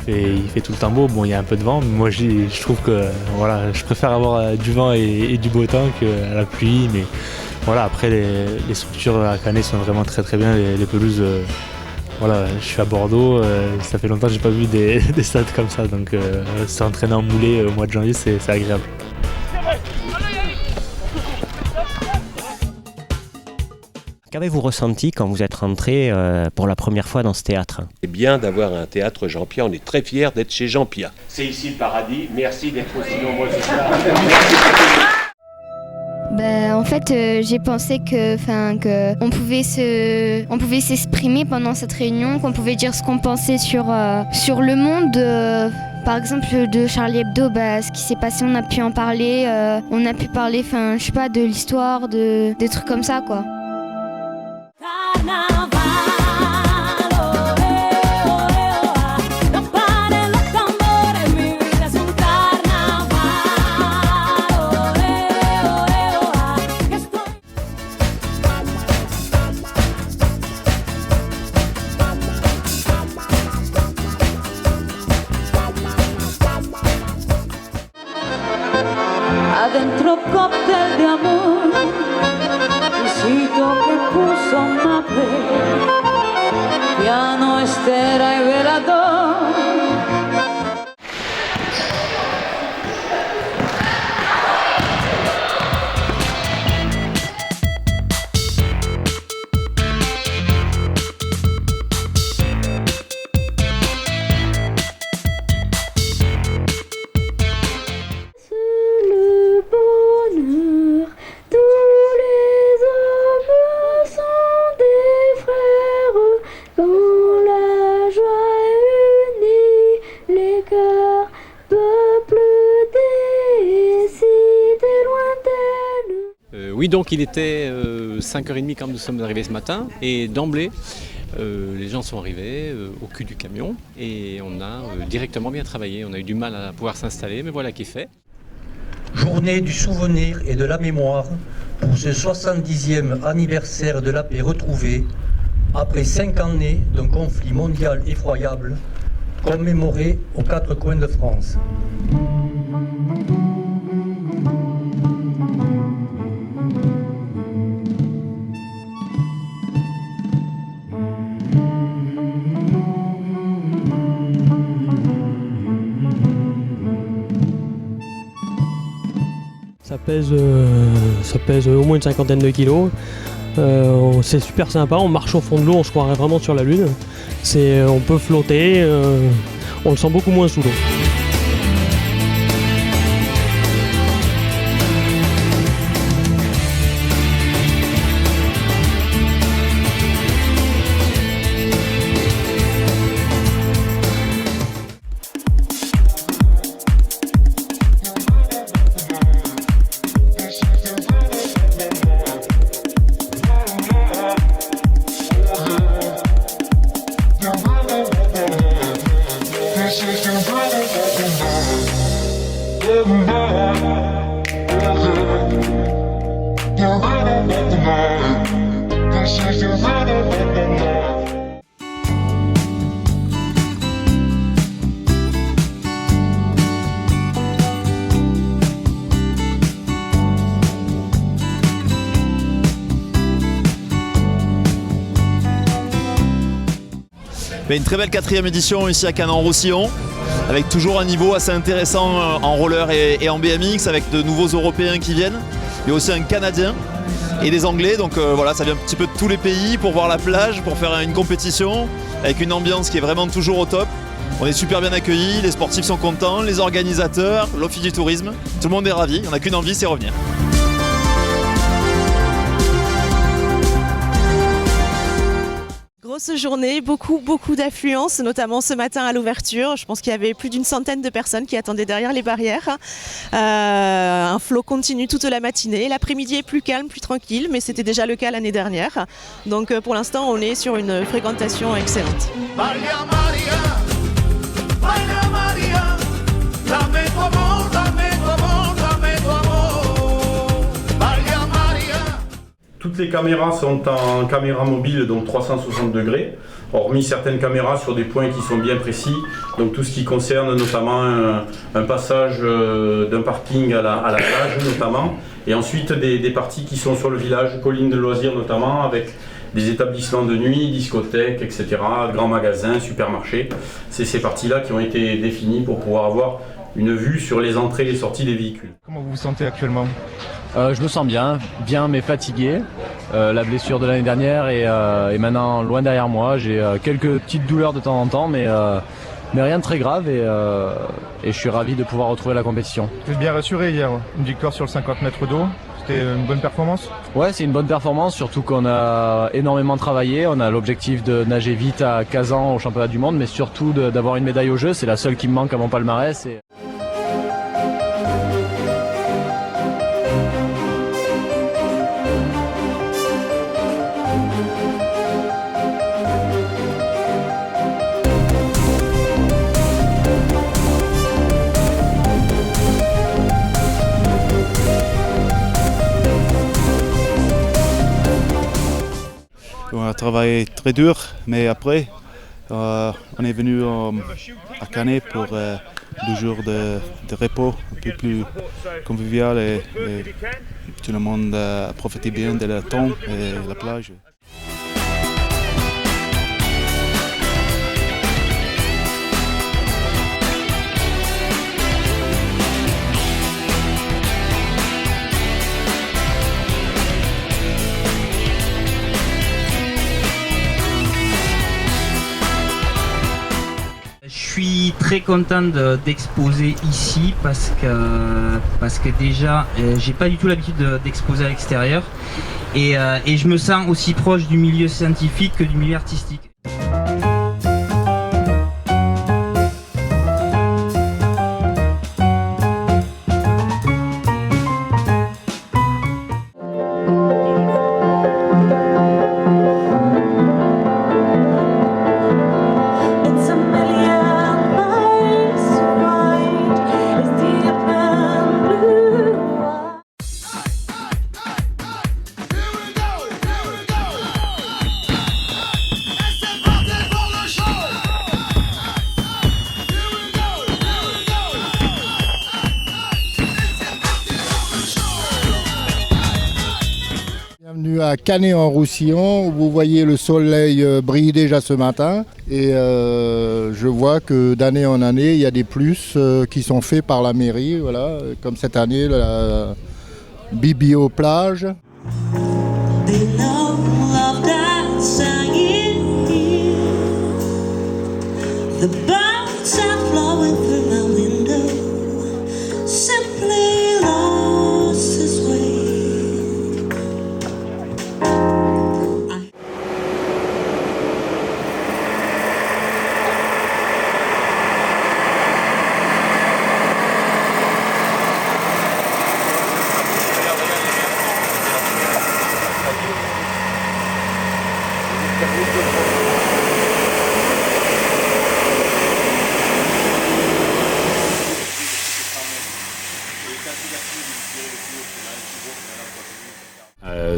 il fait tout le temps beau. Bon, il y a un peu de vent, mais moi je trouve que voilà, je préfère avoir du vent et du beau temps qu'à la pluie. Mais voilà, après les structures à Canet sont vraiment très très bien, les pelouses. Voilà, je suis à Bordeaux, ça fait longtemps que j'ai pas vu des stades comme ça, donc s'entraîner en moulée au mois de janvier, c'est agréable. Qu'avez-vous ressenti quand vous êtes rentré pour la première fois dans ce théâtre ? C'est bien d'avoir un théâtre Jean-Pia, on est très fiers d'être chez Jean-Pia. C'est ici le paradis, merci d'être aussi nombreux ce soir. En fait, j'ai pensé que on pouvait s'exprimer pendant cette réunion, qu'on pouvait dire ce qu'on pensait sur le monde. Par exemple, de Charlie Hebdo, ce qui s'est passé, on a pu en parler. On a pu parler, je sais pas, de l'histoire, des trucs comme ça, quoi. Adentro cóctel de amor, visito que puso mate, piano, estera y velador. Oui, donc il était 5h30 quand nous sommes arrivés ce matin et d'emblée, les gens sont arrivés au cul du camion et on a directement bien travaillé. On a eu du mal à pouvoir s'installer, mais voilà qui est fait. Journée du souvenir et de la mémoire pour ce 70e anniversaire de la paix retrouvée après 5 années d'un conflit mondial effroyable commémoré aux 4 coins de France. Ça pèse au moins une cinquantaine de kilos. C'est super sympa, on marche au fond de l'eau, on se croirait vraiment sur la lune. On peut flotter, on le sent beaucoup moins sous l'eau. Une très belle 4e édition ici à Canet-en-Roussillon, avec toujours un niveau assez intéressant en roller et en BMX, avec de nouveaux Européens qui viennent, et aussi un Canadien et des Anglais, donc voilà, ça vient un petit peu de tous les pays pour voir la plage, pour faire une compétition, avec une ambiance qui est vraiment toujours au top. On est super bien accueillis, les sportifs sont contents, les organisateurs, l'office du tourisme, tout le monde est ravi, on n'a qu'une envie, c'est revenir. Grosse journée, beaucoup d'affluence, notamment ce matin à l'ouverture. Je pense qu'il y avait plus d'une centaine de personnes qui attendaient derrière les barrières. Un flot continu toute la matinée. L'après-midi est plus calme, plus tranquille, mais c'était déjà le cas l'année dernière. Donc pour l'instant, on est sur une fréquentation excellente. Tout Toutes les caméras sont en caméra mobile, donc 360 degrés, hormis certaines caméras sur des points qui sont bien précis, donc tout ce qui concerne notamment un passage d'un parking à la plage notamment, et ensuite des parties qui sont sur le village, collines de loisirs notamment, avec des établissements de nuit, discothèques, etc., grands magasins, supermarchés. C'est ces parties-là qui ont été définies pour pouvoir avoir une vue sur les entrées et les sorties des véhicules. Comment vous vous sentez actuellement ? Je me sens bien mais fatigué. La blessure de l'année dernière est maintenant loin derrière moi. J'ai quelques petites douleurs de temps en temps, mais rien de très grave et je suis ravi de pouvoir retrouver la compétition. Vous êtes bien rassuré hier, une victoire sur le 50 mètres d'eau. C'était une bonne performance ? Ouais, c'est une bonne performance, surtout qu'on a énormément travaillé. On a l'objectif de nager vite à Kazan au championnat du monde, mais surtout d'avoir une médaille au jeu. C'est la seule qui me manque à mon palmarès. On a travaillé très dur, mais après, on est venu à Canet pour 2 jours de repos, un peu plus convivial et tout le monde a profité bien de la temps et la plage. Je suis très content d'exposer ici parce que déjà j'ai pas du tout l'habitude d'exposer à l'extérieur et je me sens aussi proche du milieu scientifique que du milieu artistique. Bienvenue à Canet-en-Roussillon, où vous voyez le soleil briller déjà ce matin et je vois que d'année en année il y a des plus qui sont faits par la mairie, voilà, comme cette année la Bibio plage.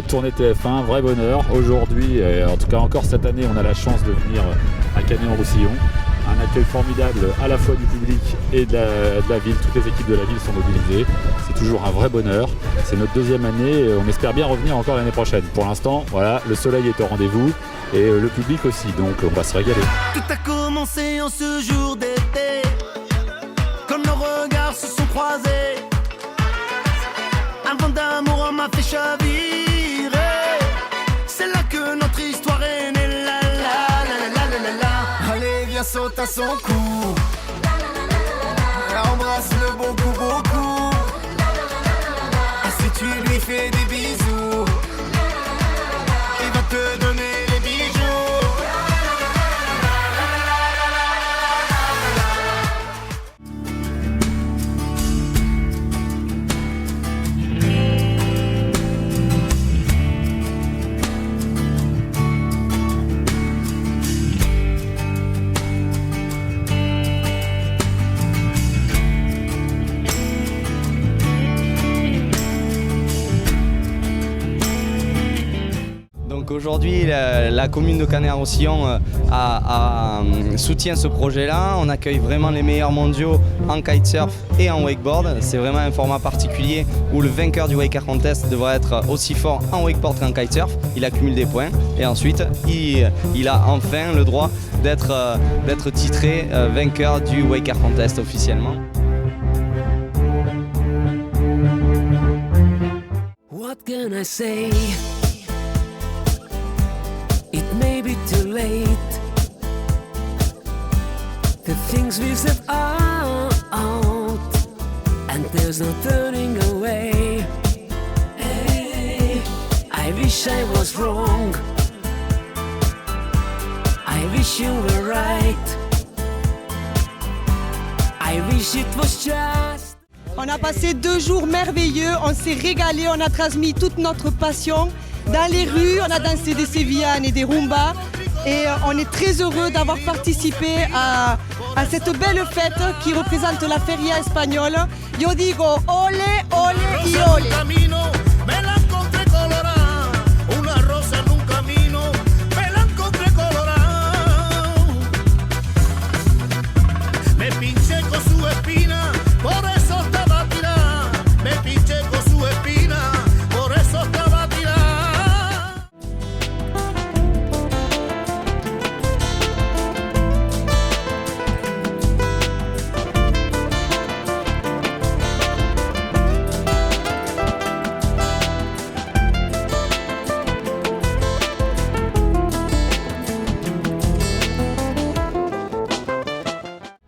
Tournée TF1, vrai bonheur. Aujourd'hui, en tout cas encore cette année, on a la chance de venir à Canet-en-Roussillon. Un accueil formidable à la fois du public et de la ville. Toutes les équipes de la ville sont mobilisées. C'est toujours un vrai bonheur. C'est notre 2e année et on espère bien revenir encore l'année prochaine. Pour l'instant, voilà, le soleil est au rendez-vous et le public aussi, donc on va se régaler. Tout a commencé en ce jour d'été, quand nos regards se sont croisés. Un vent d'amour m'a fait chavirer. C'est là que notre histoire est née. La la la la la la la. Allez, viens, saute à son cou. Embrasse-le beaucoup, beaucoup. Et si tu lui fais des bisous, il va te donner les bijoux. aujourd'hui, la commune de Canet-en-Roussillon soutient ce projet-là. On accueille vraiment les meilleurs mondiaux en kitesurf et en wakeboard. C'est vraiment un format particulier où le vainqueur du Wake Contest devrait être aussi fort en wakeboard qu'en kitesurf. Il accumule des points et ensuite, il a enfin le droit d'être titré vainqueur du Wake Contest officiellement. What can I say? It may be too late. The things we said are out, and there's no turning away. Hey, I wish I was wrong. I wish you were right. I wish it was just. On a passé 2 jours merveilleux, on s'est régalé, on a transmis toute notre passion. Dans les rues, on a dansé des sévillanes et des rumbas. Et on est très heureux d'avoir participé à cette belle fête qui représente la feria espagnole. Yo digo, ole, ole y ole.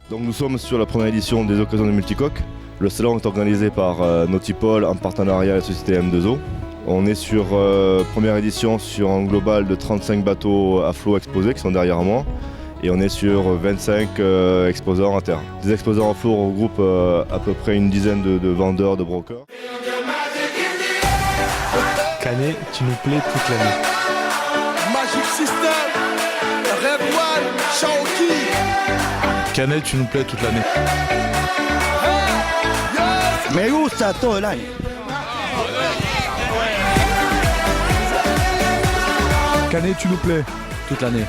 Donc nous sommes sur la première édition des occasions de multicoques. Le salon est organisé par Nautipol en partenariat avec la société M2O. On est sur première édition sur un global de 35 bateaux à flot exposés qui sont derrière moi. Et on est sur 25 exposants à terre. Des exposants à flot regroupent à peu près une dizaine de vendeurs, de brokers. Canet, tu nous plais toute l'année. Magic System, Red One, Shaoki. Canet, tu nous plais toute l'année. Mais où ça toi là? Canet, tu nous plais toute l'année.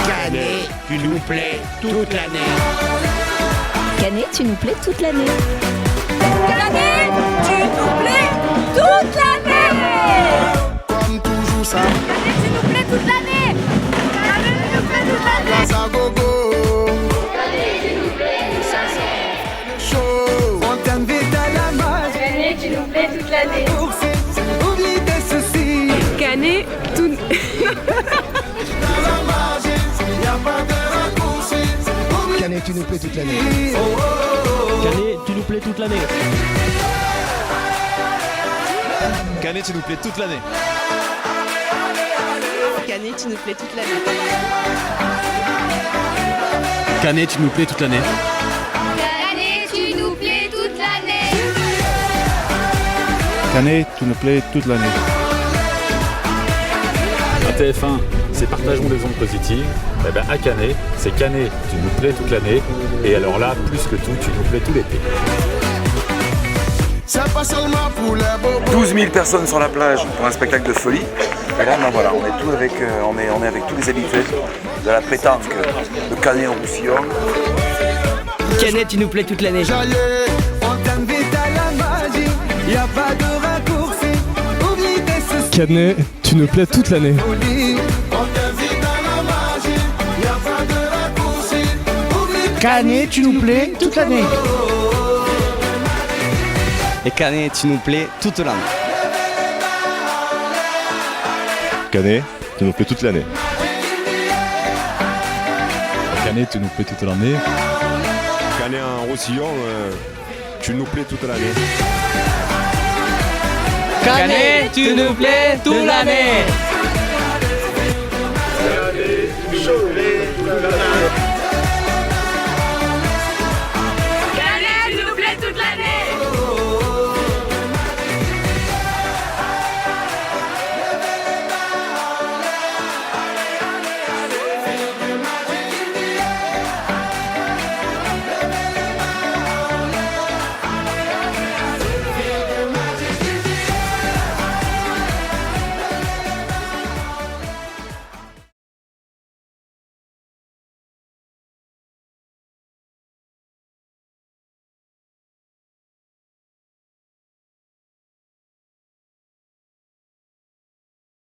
Canet, tu nous plais toute l'année. Canet, tu nous plais toute l'année. Canet, tu nous plais toute l'année. Comme toujours ça. Canet, tu nous plais toute l'année. Canet, tu nous plais toute l'année. Place à gogo. Canet, tu nous plais toute l'année. Chaud. On t'invite à la magie. Canet, tu nous plais toute l'année. Oublie tes soucis. Canet, tout. Canet, tu nous plais toute l'année. Canet, tu nous plais toute l'année. Canet, tu nous plais toute l'année. Canet, tu nous plais toute l'année. Canet, tu nous plais toute l'année. Canet, tu nous plais toute l'année. Canet, tu nous plais toute l'année. À TF1, c'est partageons les ondes positives. Eh ben, à Canet, c'est Canet, tu nous plais toute l'année. Et alors là, plus que tout, tu nous plais tout l'été. 12 000 personnes sur la plage pour un spectacle de folie. Et là, ben voilà, on est avec tous les habitués de la pétanque de Canet-en-Roussillon. Canet, tu nous plais toute l'année. On t'invite à la magie. Y a pas de raccourci. Oublie tes soucis. Canet, tu nous plais toute l'année. On t'invite à la magie. Y a pas de raccourci. Canet, tu nous plais toute l'année. Et Canet, tu nous plais toute l'année. Canet, tu nous plais toute l'année. Canet, tu nous plais toute l'année. Canet-en-Roussillon, tu nous plais toute l'année. Canet, tu nous plais toute l'année.